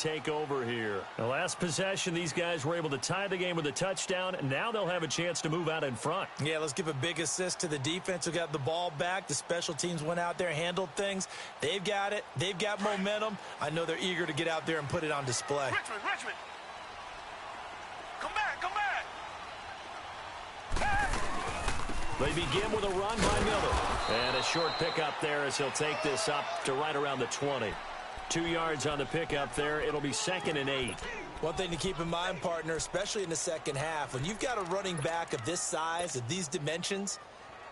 take over here. The last possession, these guys were able to tie the game with a touchdown, and now they'll have a chance to move out in front. Yeah, let's give a big assist to the defense who got the ball back. The special teams went out there, handled things. They've got it. They've got momentum. I know they're eager to get out there and put it on display. Richmond. Come back. They begin with a run by Miller. And a short pickup there as he'll take this up to right around the 20. 2 yards on the pickup there. It'll be 2nd and 8. One thing to keep in mind, partner, especially in the second half, when you've got a running back of this size, of these dimensions,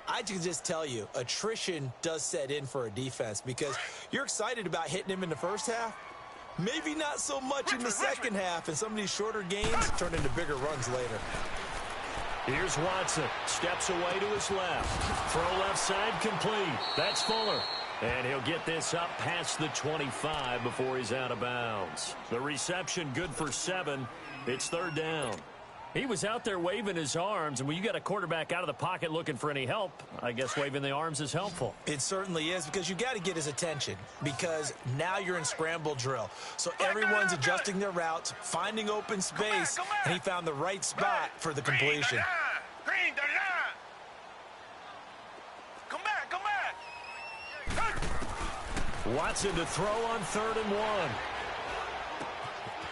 I can just tell you, attrition does set in for a defense because you're excited about hitting him in the first half. Maybe not so much in the second half, and some of these shorter gains turn into bigger runs later. Here's Watson. Steps away to his left. Throw left side complete. That's Fuller. And he'll get this up past the 25 before he's out of bounds. The reception good for 7. It's 3rd down. He was out there waving his arms, and when you got a quarterback out of the pocket looking for any help, I guess waving the arms is helpful. It certainly is, because you got to get his attention, because now you're in scramble drill. So everyone's adjusting their routes, finding open space, and he found the right spot for the completion. Green, the line. Come back. Watson to throw on 3rd and 1.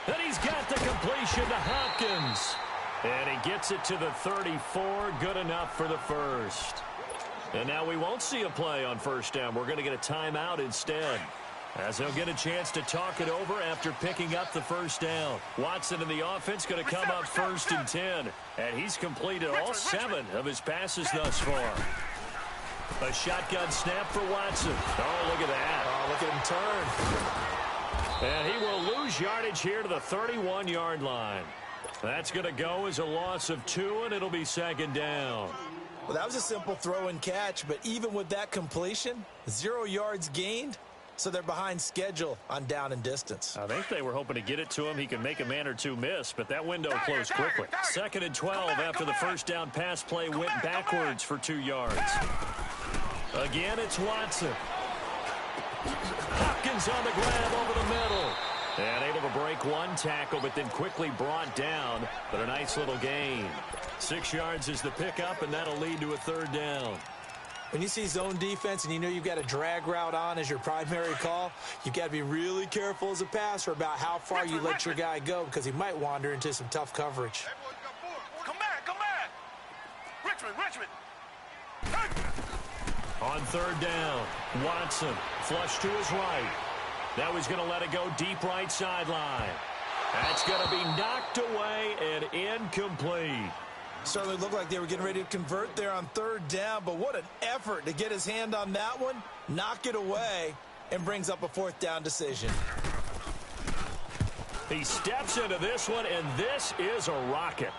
And he's got the completion to Hopkins. And he gets it to the 34, good enough for the first. And now we won't see a play on 1st down. We're going to get a timeout instead, as he'll get a chance to talk it over after picking up the 1st down. Watson and the offense going to come up 1st and 10. And he's completed all 7 of his passes thus far. A shotgun snap for Watson. Oh, look at that. Oh, look at him turn. And he will lose yardage here to the 31-yard line. That's going to go as a loss of 2, and it'll be 2nd down. Well, that was a simple throw and catch, but even with that completion, 0 yards gained, so they're behind schedule on down and distance. I think they were hoping to get it to him. He could make a man or two miss, but that window closed quickly. 2nd and 12 after the 1st down pass play went backwards for 2 yards. Again, it's Watson. Hopkins on the grab over the middle. And able to break one tackle, but then quickly brought down. But a nice little gain. 6 yards is the pickup, and that'll lead to a 3rd down. When you see zone defense and you know you've got a drag route on as your primary call, you've got to be really careful as a passer about how far you let your guy go, because he might wander into some tough coverage. Come back. Richmond. On 3rd down, Watson flush to his right. Now he's going to let it go deep right sideline. That's going to be knocked away and incomplete. Certainly looked like they were getting ready to convert there on 3rd down, but what an effort to get his hand on that one, knock it away, and brings up a 4th down decision. He steps into this one, and this is a rocket.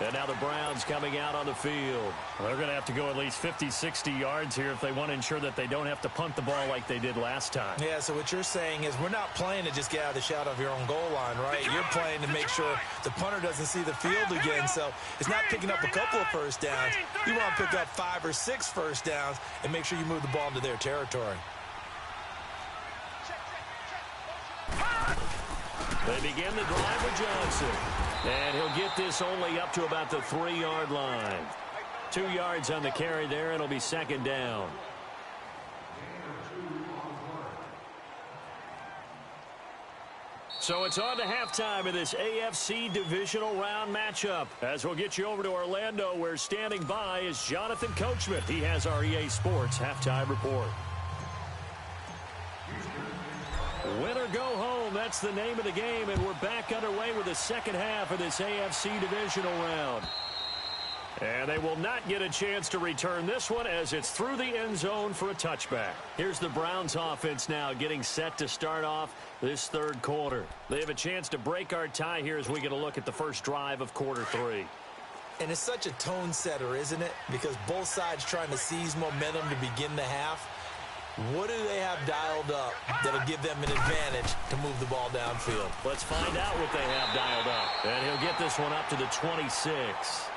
And now the Browns coming out on the field. They're going to have to go at least 50, 60 yards here if they want to ensure that they don't have to punt the ball like they did last time. Yeah, so what you're saying is we're not playing to just get out of the shadow of your own goal line, right? You're playing to make sure the punter doesn't see the field again. So it's not picking up a couple of 1st downs. You want to pick up 5 or 6 1st downs and make sure you move the ball into their territory. They begin the drive with Johnson. And he'll get this only up to about the 3-yard line. 2 yards on the carry there. It'll be 2nd down. So it's on to halftime of this AFC divisional round matchup. As we'll get you over to Orlando, where standing by is Jonathan Coachman. He has our EA Sports halftime report. Win or go home, that's the name of the game, and we're back underway with the 2nd half of this AFC divisional round. And they will not get a chance to return this one as it's through the end zone for a touchback. Here's the Browns offense now getting set to start off this 3rd quarter. They have a chance to break our tie here as we get a look at the first drive of quarter 3. And it's such a tone setter, isn't it? Because both sides trying to seize momentum to begin the half. What do they have dialed up that'll give them an advantage to move the ball downfield? Let's find out what they have dialed up. And he'll get this one up to the 26.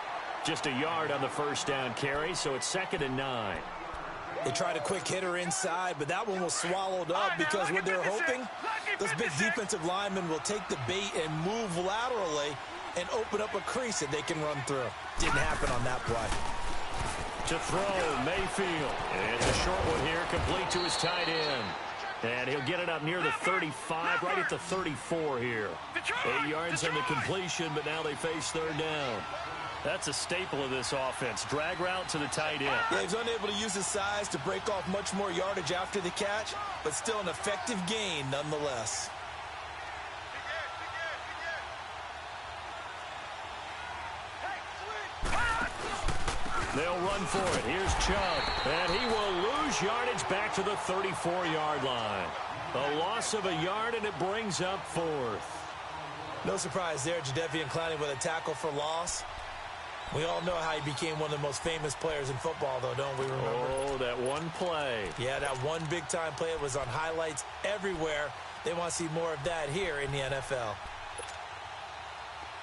Just a yard on the 1st down carry, so it's 2nd and 9. They tried a quick hitter inside, but that one was swallowed up because what they're hoping, those big defensive linemen will take the bait and move laterally and open up a crease that they can run through. Didn't happen on that play. To throw, Mayfield. And it's a short one here, complete to his tight end. And he'll get it up near the 35, right at the 34 here. 8 yards on the completion, but now they face third down. That's a staple of this offense. Drag route to the tight end. Yeah, he's unable to use his size to break off much more yardage after the catch, but still an effective gain nonetheless. They'll run for it. Here's Chubb. And he will lose yardage back to the 34-yard line. A loss of a yard, and it brings up fourth. No surprise there, Jadeveon Clowney with a tackle for loss. We all know how he became one of the most famous players in football, though, don't we remember? Oh, that one play. Yeah, that one big-time play. It was on highlights everywhere. They want to see more of that here in the NFL.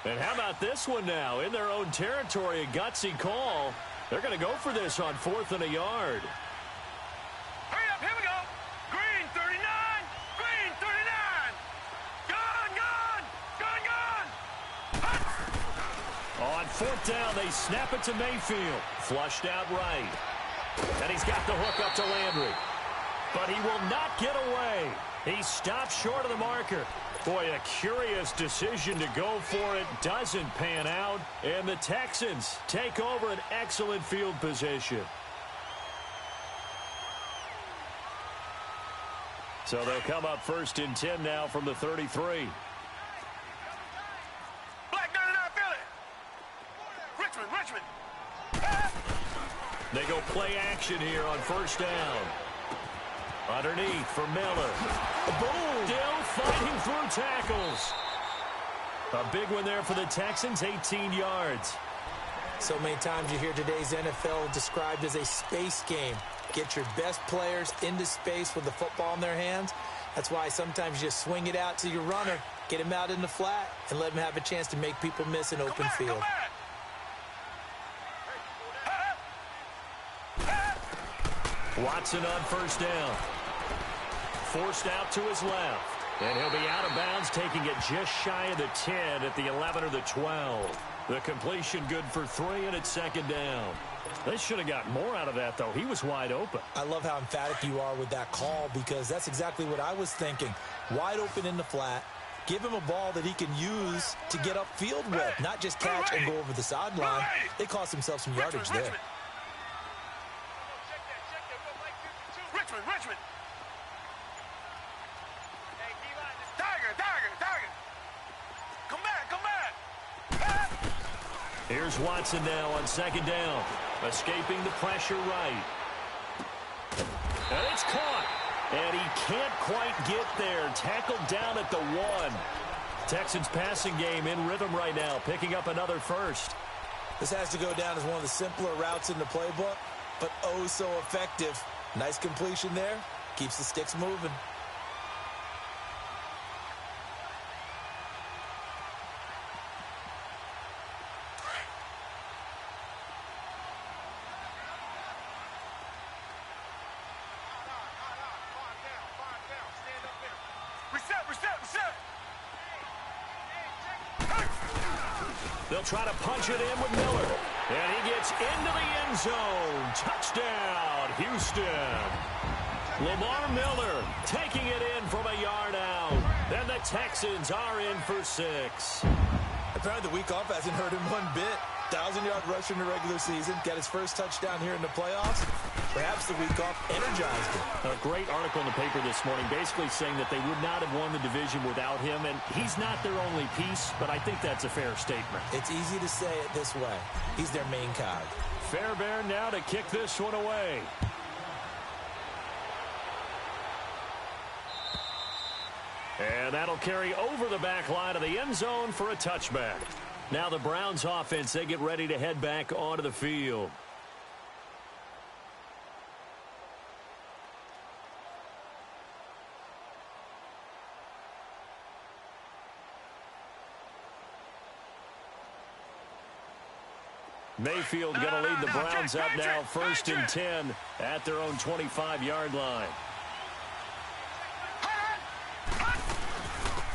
And how about this one now? In their own territory, a gutsy call. They're going to go for this on 4th and a yard. Hurry up, here we go. Green 39, green 39. Gun. On 4th down, they snap it to Mayfield. Flushed out right. And he's got the hook up to Landry. But he will not get away. He stops short of the marker. Boy, a curious decision to go for it. Doesn't pan out. And the Texans take over an excellent field position. So they'll come up 1st and 10 now from the 33. Black 99 Philly. Richmond. They go play action here on 1st down. Underneath for Miller. Boom! Still fighting through tackles. A big one there for the Texans, 18 yards. So many times you hear today's NFL described as a space game. Get your best players into space with the football in their hands. That's why sometimes you just swing it out to your runner, get him out in the flat, and let him have a chance to make people miss an open field. Watson on 1st down. Forced out to his left. And he'll be out of bounds, taking it just shy of the 10 at the 11 or the 12. The completion good for 3, and it's 2nd down. They should have got more out of that, though. He was wide open. I love how emphatic you are with that call, because that's exactly what I was thinking. Wide open in the flat. Give him a ball that he can use to get upfield with, not just catch and go over the sideline. They cost themselves some yardage there. Richmond. Tiger. Come back. Here's Watson now on 2nd down. Escaping the pressure right. And it's caught. And he can't quite get there. Tackled down at the 1. Texans passing game in rhythm right now, picking up another first. This has to go down as one of the simpler routes in the playbook, but oh so effective. Nice completion there. Keeps the sticks moving. Reset. They'll try to punch it in with Miller. And he gets into the end zone. Touchdown, Houston. Lamar Miller taking it in from a yard out. And the Texans are in for 6. Apparently the week off hasn't hurt him one bit. 1,000-yard rush in the regular season. Got his first touchdown here in the playoffs. Perhaps the week off energized him. A great article in the paper this morning basically saying that they would not have won the division without him. And he's not their only piece, but I think that's a fair statement. It's easy to say it this way. He's their main cog. Fairbairn now to kick this one away. And that'll carry over the back line of the end zone for a touchback. Now the Browns offense, they get ready to head back onto the field. Mayfield going to lead the Browns up now, 1st and 10 at their own 25-yard line.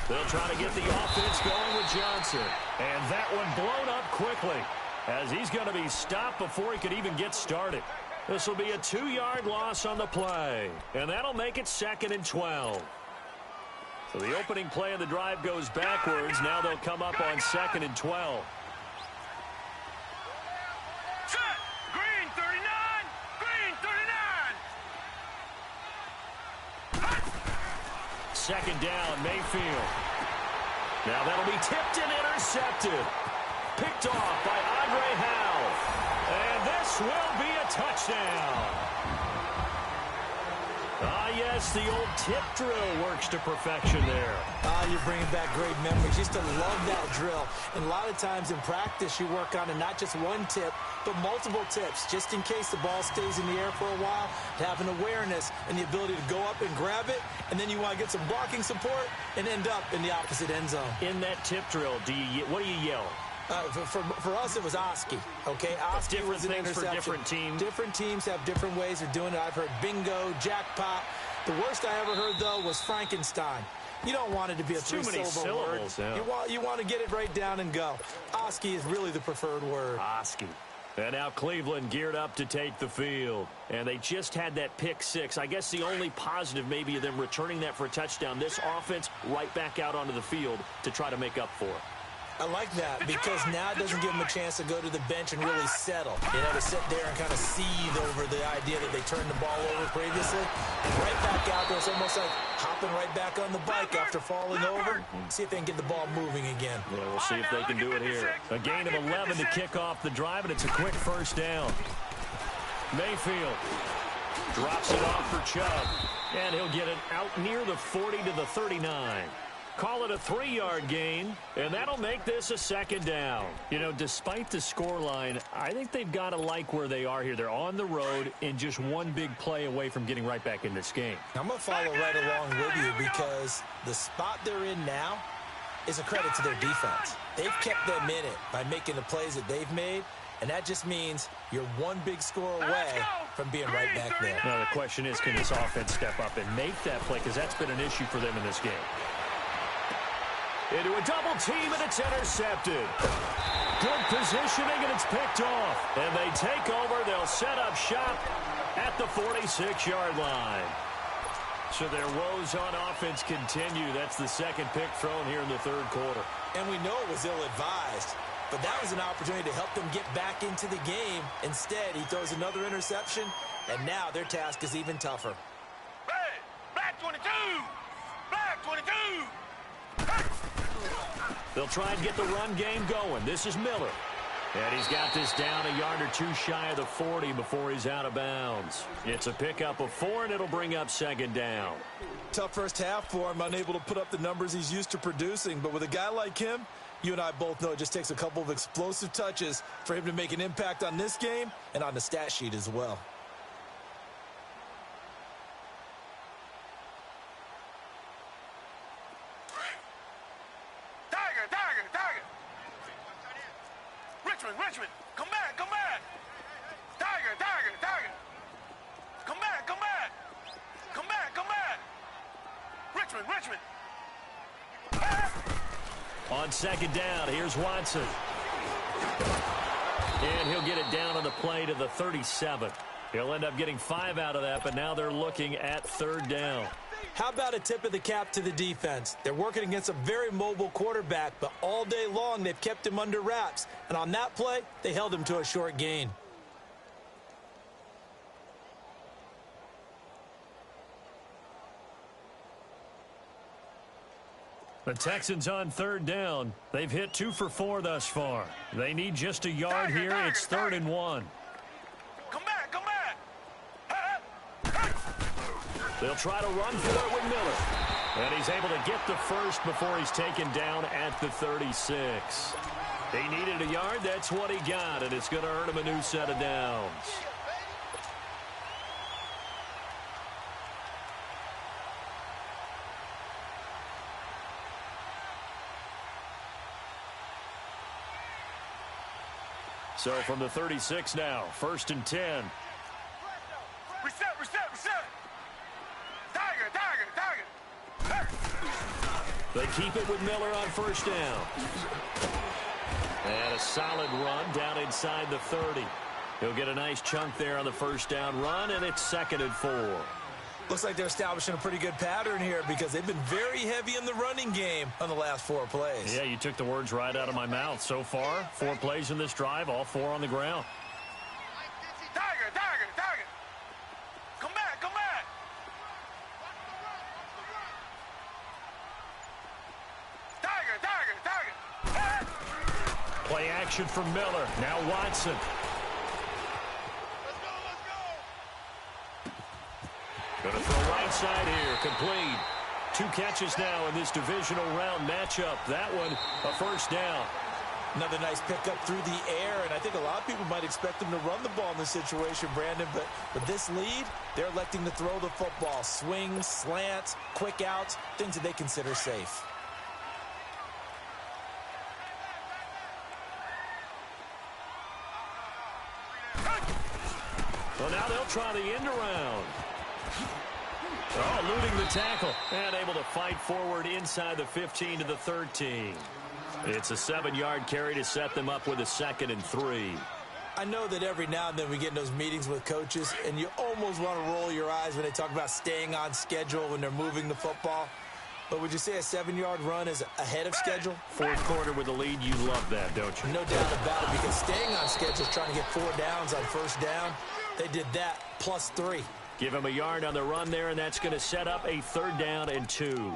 They'll try to get the offense going with Johnson. And that one blown up quickly as he's going to be stopped before he could even get started. This will be a 2-yard loss on the play. And that'll make it 2nd and 12. So the opening play of the drive goes backwards. Now they'll come up on 2nd and 12. Set. Green 39. Green 39. 2nd down, Mayfield. Now that'll be tipped and intercepted. Picked off by Andre Howe. And this will be a touchdown. Yes, the old tip drill works to perfection there. You're bringing back great memories. Used to love that drill. And a lot of times in practice, you work on it, not just one tip, but multiple tips, just in case the ball stays in the air for a while, to have an awareness and the ability to go up and grab it, and then you want to get some blocking support and end up in the opposite end zone. In that tip drill, what do you yell? For us, it was Oski. Okay, Oski was an interception. For different teams. Different teams have different ways of doing it. I've heard bingo, jackpot. The worst I ever heard, though, was Frankenstein. You don't want it to be a three-syllable word. Yeah. You want to get it right down and go. Oski is really the preferred word. Oski. And now Cleveland geared up to take the field. And they just had that pick six. I guess the only positive maybe of them returning that for a touchdown. This offense right back out onto the field to try to make up for it. I like that because now it doesn't give them a chance to go to the bench and really settle. You know, to sit there and kind of seethe over the idea that they turned the ball over previously. And right back out there, it's almost like hopping right back on the bike after falling over. See if they can get the ball moving again. Yeah, we'll see if they can do it here. A gain of 11 to kick off the drive, and it's a quick 1st down. Mayfield drops it off for Chubb, and he'll get it out near the 40 to the 39. Call it a 3-yard gain, and that'll make this a 2nd down. You know, despite the scoreline, I think they've got to like where they are here. They're on the road and just one big play away from getting right back in this game. I'm going to follow right along with you because the spot they're in now is a credit to their defense. They've kept them in it by making the plays that they've made, and that just means you're one big score away from being right back there. Now, the question is, can this offense step up and make that play? Because that's been an issue for them in this game. Into a double team, and it's intercepted. Good positioning, and it's picked off. And they take over. They'll set up shop at the 46-yard line. So their woes on offense continue. That's the 2nd pick thrown here in the 3rd quarter. And we know it was ill-advised, but that was an opportunity to help them get back into the game. Instead, he throws another interception, and now their task is even tougher. Hey, Black 22! Black 22! They'll try and get the run game going. This is Miller. And he's got this down a yard or two shy of the 40 before he's out of bounds. It's a pickup of 4, and it'll bring up 2nd down. Tough first half for him, unable to put up the numbers he's used to producing. But with a guy like him, you and I both know it just takes a couple of explosive touches for him to make an impact on this game and on the stat sheet as well. Richmond, come back, come back. Tiger. Come back. Come back. Richmond. On 2nd down, here's Watson. And he'll get it down on the play to the 37. He'll end up getting 5 out of that, but now they're looking at 3rd down. How about a tip of the cap to the defense? They're working against a very mobile quarterback, but all day long they've kept him under wraps. And on that play, they held him to a short gain. The Texans on 3rd down. They've hit 2 for 4 thus far. They need just a yard here. It's 3rd and 1. Come back. They'll try to run for it with Miller. And he's able to get the first before he's taken down at the 36. He needed a yard. That's what he got, and it's going to earn him a new set of downs. So from the 36 now, 1st and 10. Reset. Tiger. They keep it with Miller on 1st down. And a solid run down inside the 30. He'll get a nice chunk there on the 1st down run, and it's 2nd and 4. Looks like they're establishing a pretty good pattern here because they've been very heavy in the running game on the last 4 plays. Yeah, you took the words right out of my mouth. So far, 4 plays in this drive, all 4 on the ground. Tiger. Come back. Tiger. Play action from Miller. Now Watson. Going to throw right side here. Complete. 2 catches now in this divisional round matchup. That one, a 1st down. Another nice pickup through the air, and I think a lot of people might expect them to run the ball in this situation, Brandon, but with this lead, they're electing to throw the football. Swings, slants, quick outs, things that they consider safe. Well, now they'll try the end around. Oh, eluding the tackle and able to fight forward inside the 15 to the 13. It's a 7-yard carry to set them up with a 2nd and 3. I know that every now and then we get in those meetings with coaches, and you almost want to roll your eyes when they talk about staying on schedule when they're moving the football. But would you say a 7-yard run is ahead of schedule? 4th quarter with the lead, you love that, don't you? No doubt about it, because staying on schedule is trying to get 4 downs on 1st down. They did that plus 3. Give him a yard on the run there, and that's going to set up a 3rd down and 2.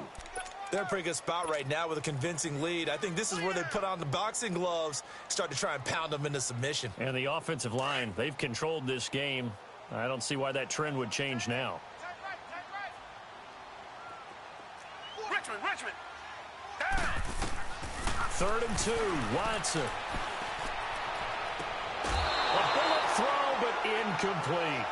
They're in a pretty good spot right now with a convincing lead. I think this is where they put on the boxing gloves, start to try and pound them into submission. And the offensive line, they've controlled this game. I don't see why that trend would change now. Richmond. 3rd and 2, Watson. A bullet throw, but incomplete.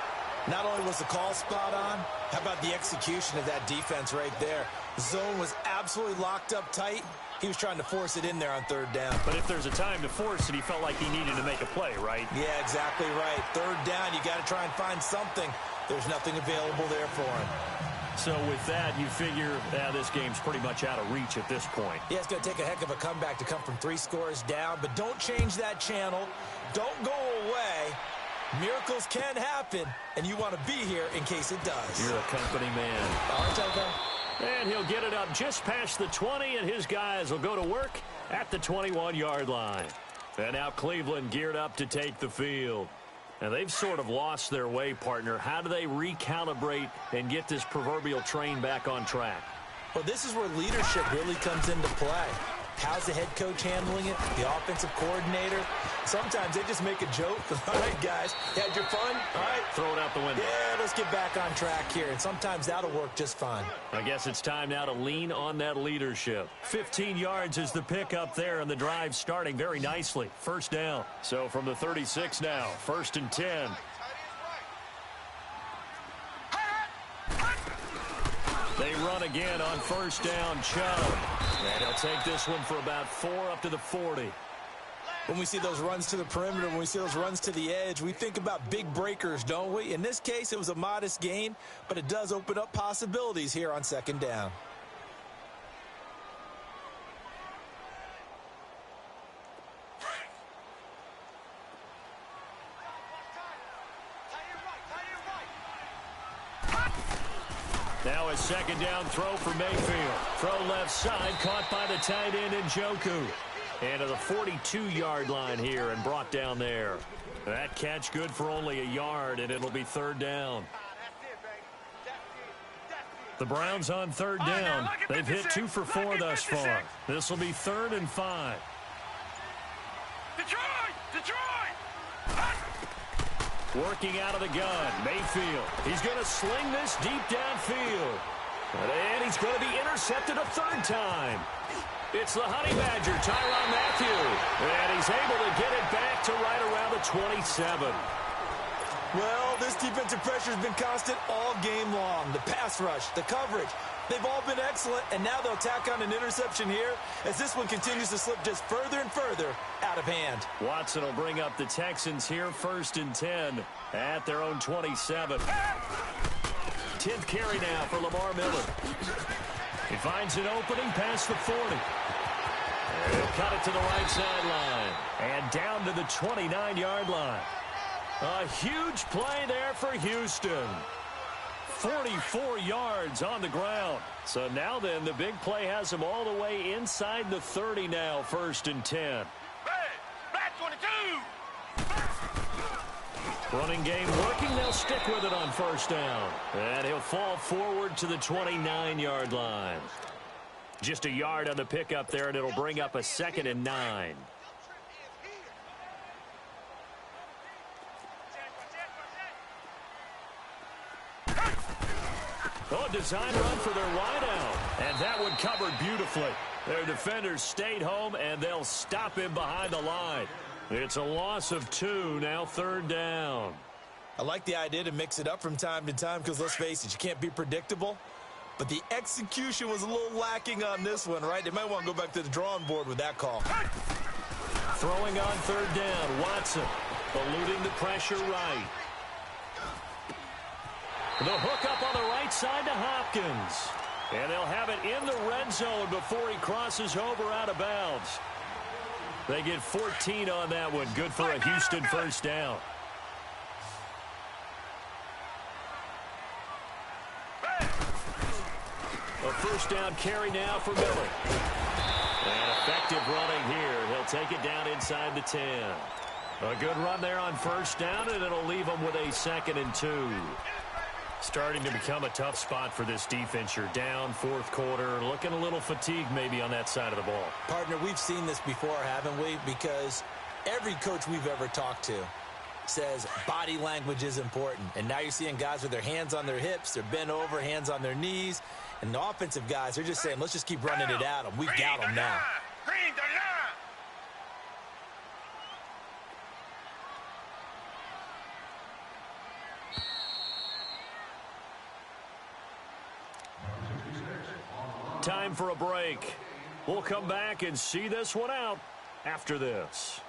Not only was the call spot on, how about the execution of that defense right there? The zone was absolutely locked up tight. He was trying to force it in there on 3rd down. But if there's a time to force it, he felt like he needed to make a play, right? Yeah, exactly right. 3rd down, you got to try and find something. There's nothing available there for him. So with that, you figure this game's pretty much out of reach at this point. Yeah, it's going to take a heck of a comeback to come from 3 scores down, but don't change that channel. Don't go away. Miracles can happen, and you want to be here in case it does. You're a company man. Aren't I, though? And he'll get it up just past the 20, and his guys will go to work at the 21-yard line. And now Cleveland geared up to take the field. And they've sort of lost their way, partner. How do they recalibrate and get this proverbial train back on track? Well, this is where leadership really comes into play. How's the head coach handling it? The offensive coordinator? Sometimes they just make a joke. All right, guys, you had your fun? All right. Throw it out the window. Yeah, let's get back on track here. And sometimes that'll work just fine. I guess it's time now to lean on that leadership. 15 yards is the pickup there, and the drive starting very nicely. 1st down. So from the 36 now, 1st and 10. They run again on 1st down, Chubb. And he'll take this one for about 4 up to the 40. When we see those runs to the perimeter, when we see those runs to the edge, we think about big breakers, don't we? In this case, it was a modest gain, but it does open up possibilities here on 2nd down. Now a 2nd down throw for Mayfield. Throw left side, caught by the tight end Njoku. And to the 42-yard line here and brought down there. That catch good for only a yard, and it'll be 3rd down. The Browns on 3rd down. They've hit 2 for 4 thus far. This will be 3rd and 5. Detroit! Working out of the gun, Mayfield. He's going to sling this deep downfield. And he's going to be intercepted a 3rd time. It's the Honey Badger, Tyrann Mathieu. And he's able to get it back to right around the 27. Well, this defensive pressure has been constant all game long. The pass rush, the coverage, They've all been excellent, and now they'll tack on an interception here as this one continues to slip just further and further out of hand. Watson will bring up the Texans here, 1st and 10 at their own 27. 10th carry now for Lamar Miller. He finds an opening past the 40. And he'll cut it to the right sideline and down to the 29-yard line. A huge play there for Houston. 44 yards on the ground. So now then, the big play has him all the way inside the 30 now, 1st and 10. Black 22. Running game working. They'll stick with it on 1st down. And he'll fall forward to the 29-yard line. Just a yard on the pickup there, and it'll bring up a 2nd and 9. Oh, design run for their wideout. And that one covered beautifully. Their defenders stayed home, and they'll stop him behind the line. It's a loss of 2, now 3rd down. I like the idea to mix it up from time to time because, let's face it, you can't be predictable. But the execution was a little lacking on this one, right? They might want to go back to the drawing board with that call. Throwing on 3rd down, Watson eluding the pressure right. The hook up on the right side to Hopkins. And they'll have it in the red zone before he crosses over out of bounds. They get 14 on that one. Good for a Houston 1st down. A 1st down carry now for Miller. And effective running here. He'll take it down inside the 10. A good run there on 1st down, and it'll leave them with a 2nd and 2. Starting to become a tough spot for this defense. You're down 4th quarter, looking a little fatigued maybe on that side of the ball. Partner, we've seen this before, haven't we? Because every coach we've ever talked to says body language is important. And now you're seeing guys with their hands on their hips, they're bent over, hands on their knees. And the offensive guys, they're just saying, let's just keep running it at them. We've got them now. Green 39. Time for a break. We'll come back and see this one out after this.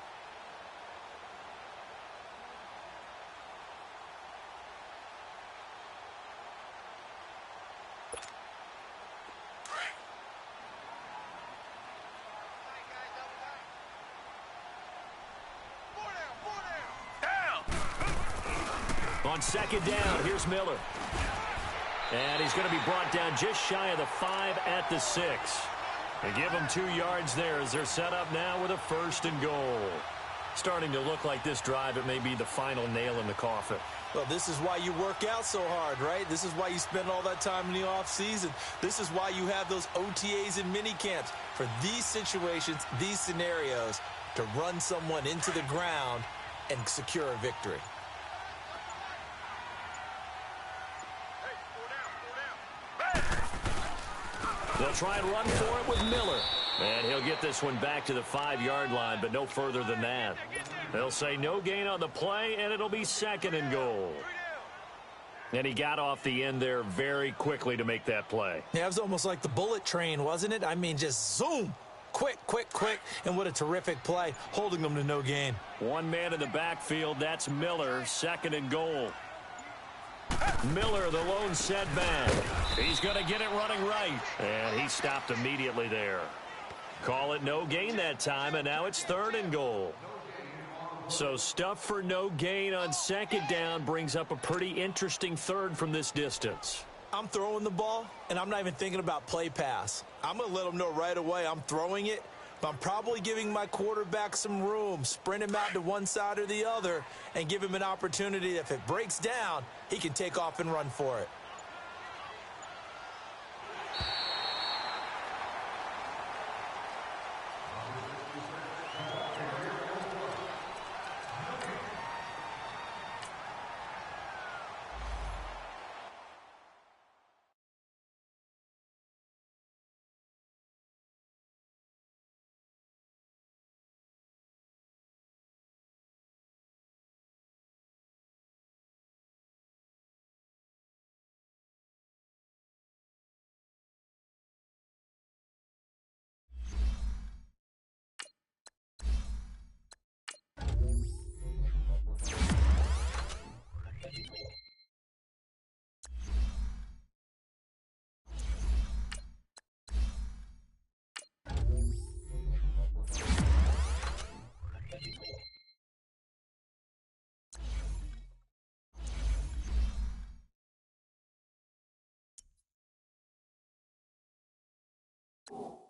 On 2nd down, here's Miller. And he's going to be brought down just shy of the 5 at the 6. They give him 2 yards there as they're set up now with a 1st and goal. Starting to look like this drive, it may be the final nail in the coffin. Well, this is why you work out so hard, right? This is why you spend all that time in the offseason. This is why you have those OTAs and mini camps for these situations, these scenarios, to run someone into the ground and secure a victory. They'll try and run for it with Miller. And he'll get this one back to the 5-yard line, but no further than that. They'll say no gain on the play, and it'll be 2nd and goal. And he got off the end there very quickly to make that play. Yeah, it was almost like the bullet train, wasn't it? I mean, just zoom. Quick, quick, quick. And what a terrific play, holding them to no gain. One man in the backfield, that's Miller, 2nd and goal. Miller, the lone setback. He's going to get it running right. And he stopped immediately there. Call it no gain that time, and now it's 3rd and goal. So stuff for no gain on 2nd down brings up a pretty interesting 3rd from this distance. I'm throwing the ball, and I'm not even thinking about play pass. I'm going to let them know right away I'm throwing it, but I'm probably giving my quarterback some room, sprint him out to one side or the other, and give him an opportunity. If it breaks down, he can take off and run for it. you.